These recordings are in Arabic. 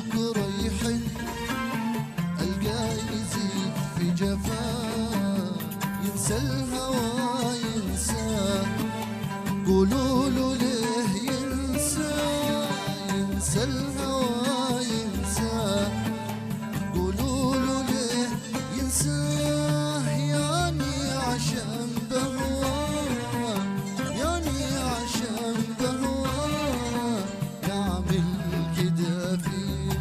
بكرة يحن ألقاه يزيد في جفاه، ينسى الهوى ينساه، قولوا له ليه ينسى الهوى ينساه، قولوا له ليه ينساه، يعني عشان بهواه، يعني عشان بهواه يعمل كده فيه.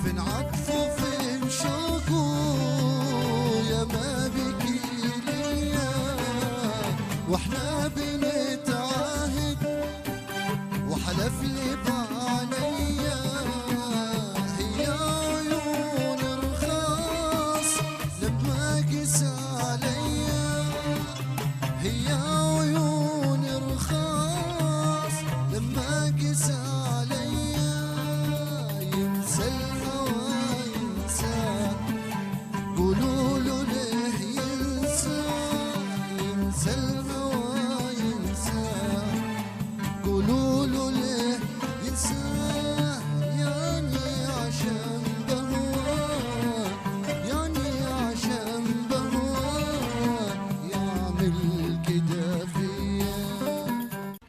فين عطفه فين شوقه يا ما بكي ليا، واحنا بنتعاهد وحلف لي بعليا، هي عيون رخاص لما قس عليا، هي عيون رخاص لما قس